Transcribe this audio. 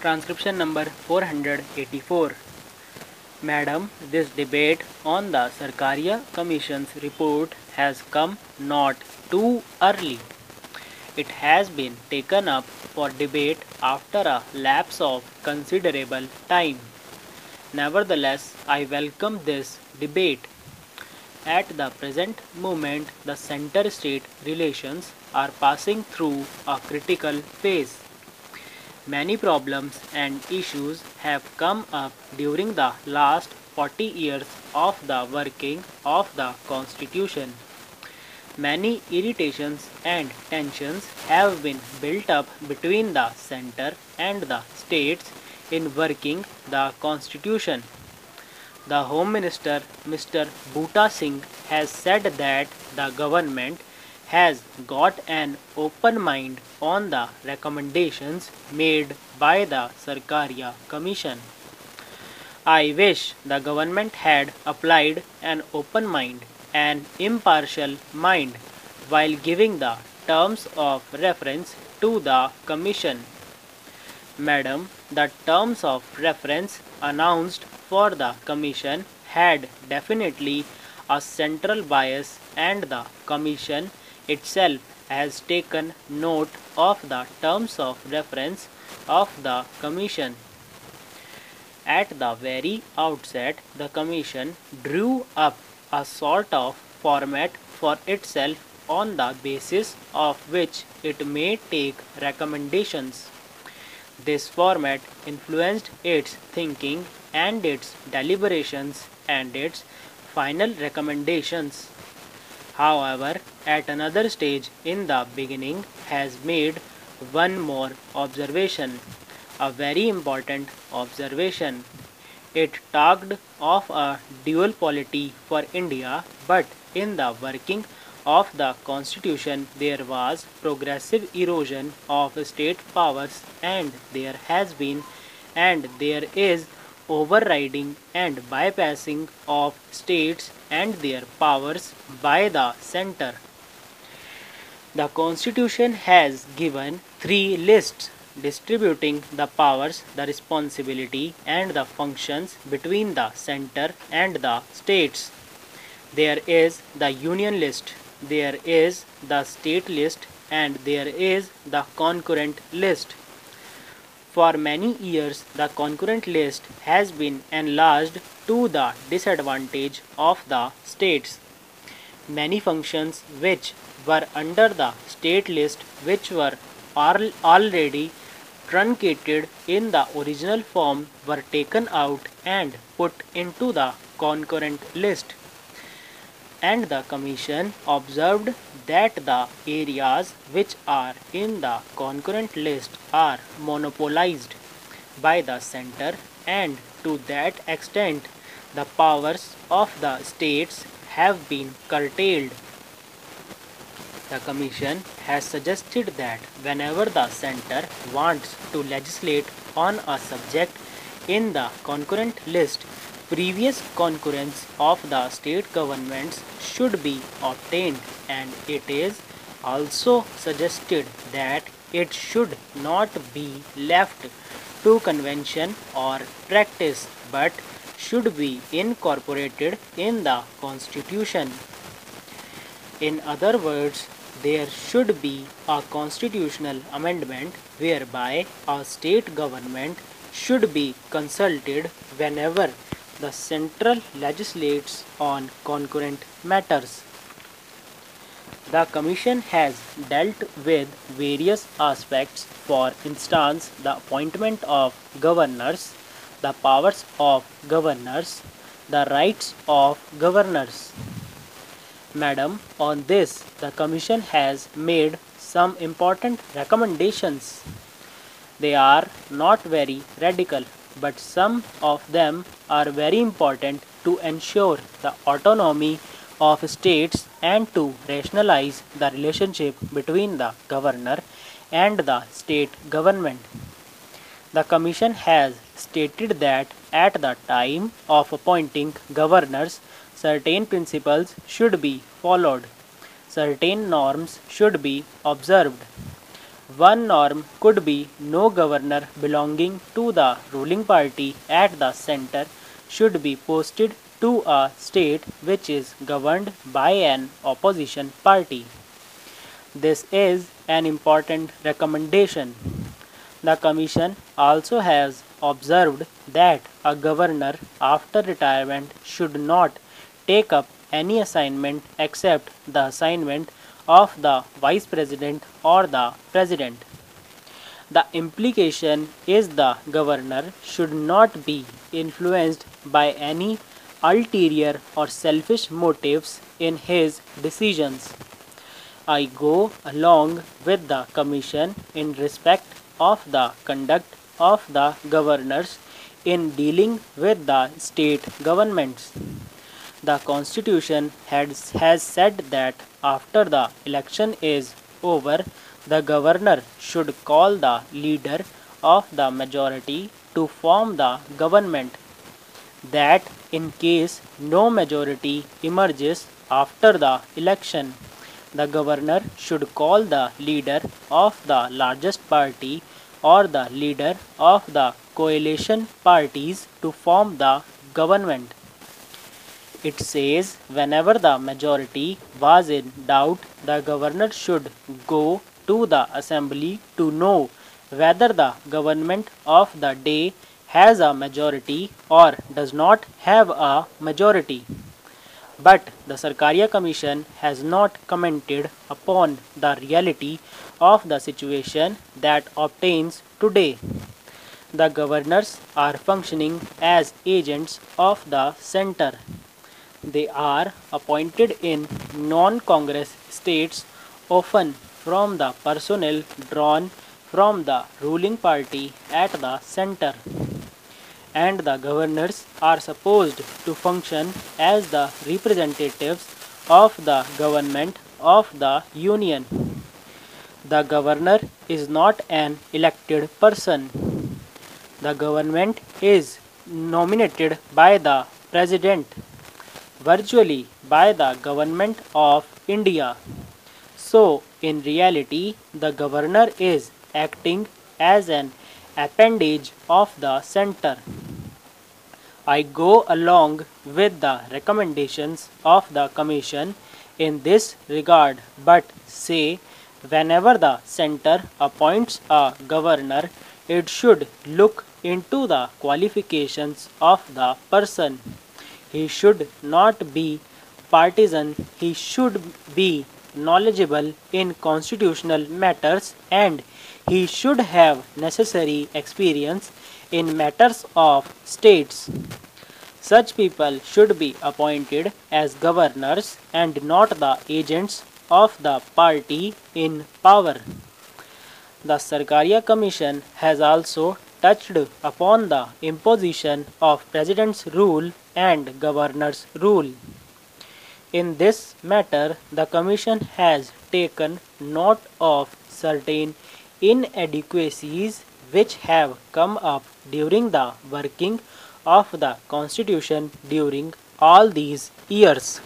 Transcription number 484. Madam, this debate on the Sarkaria Commission's report has come not too early. It has been taken up for debate after a lapse of considerable time. Nevertheless, I welcome this debate. At the present moment, the center-state relations are passing through a critical phase. Many problems and issues have come up during the last 40 years of the working of the Constitution. Many irritations and tensions have been built up between the center and the states in working the Constitution. The Home Minister, Mr. Bhuta Singh, has said that the government has got an open mind on the recommendations made by the Sarkaria Commission. I wish the government had applied an open mind, an impartial mind, while giving the terms of reference to the Commission. Madam, the terms of reference announced for the Commission had definitely a central bias, and the Commission itself has taken note of the terms of reference of the Commission. At the very outset, the Commission drew up a sort of format for itself on the basis of which it may take recommendations. This format influenced its thinking and its deliberations and its final recommendations. However, at another stage in the beginning has made one more observation, a very important observation. It talked of a dual polity for India, but in the working of the Constitution there was progressive erosion of state powers, and there has been and there is overriding and bypassing of states and their powers by the center. The Constitution has given three lists distributing the powers, the responsibility, and the functions between the center and the states. There is the Union list, there is the state list, and there is the concurrent list. For many years, the concurrent list has been enlarged to the disadvantage of the states. Many functions which were under the state list, which were already truncated in the original form, were taken out and put into the concurrent list. And the Commission observed that the areas which are in the concurrent list are monopolized by the center, and to that extent the powers of the states have been curtailed. The Commission has suggested that whenever the center wants to legislate on a subject in the concurrent list, previous concurrence of the state governments should be obtained, and it is also suggested that it should not be left to convention or practice, but should be incorporated in the Constitution. In other words, there should be a constitutional amendment whereby a state government should be consulted whenever the central legislates on concurrent matters. The Commission has dealt with various aspects, for instance, the appointment of governors, the powers of governors, the rights of governors. Madam, on this, the Commission has made some important recommendations. They are not very radical, but some of them are very important to ensure the autonomy of states and to rationalize the relationship between the governor and the state government. The Commission has stated that at the time of appointing governors, certain principles should be followed, certain norms should be observed. One norm could be no governor belonging to the ruling party at the center should be posted to a state which is governed by an opposition party. This is an important recommendation. The Commission also has observed that a governor after retirement should not take up any assignment except the assignment of the Vice President or the President. The implication is the governor should not be influenced by any ulterior or selfish motives in his decisions. I go along with the Commission in respect of the conduct of the governors in dealing with the state governments. The Constitution has said that after the election is over, the governor should call the leader of the majority to form the government. That in case no majority emerges after the election, the governor should call the leader of the largest party or the leader of the coalition parties to form the government. It says whenever the majority was in doubt, the governor should go to the assembly to know whether the government of the day has a majority or does not have a majority. But the Sarkaria Commission has not commented upon the reality of the situation that obtains today. The governors are functioning as agents of the center. They are appointed in non-Congress states, often from the personnel drawn from the ruling party at the center. And the governors are supposed to function as the representatives of the government of the union. The governor is not an elected person. The government is nominated by the president, virtually by the government of India. So, in reality, the governor is acting as an appendage of the center. I go along with the recommendations of the Commission in this regard, but say whenever the center appoints a governor, it should look into the qualifications of the person. He should not be partisan, he should be knowledgeable in constitutional matters, and he should have necessary experience in matters of states. Such people should be appointed as governors and not the agents of the party in power. The Sarkaria Commission has also touched upon the imposition of President's rule and Governor's rule. In this matter, the Commission has taken note of certain inadequacies which have come up during the working of the Constitution during all these years.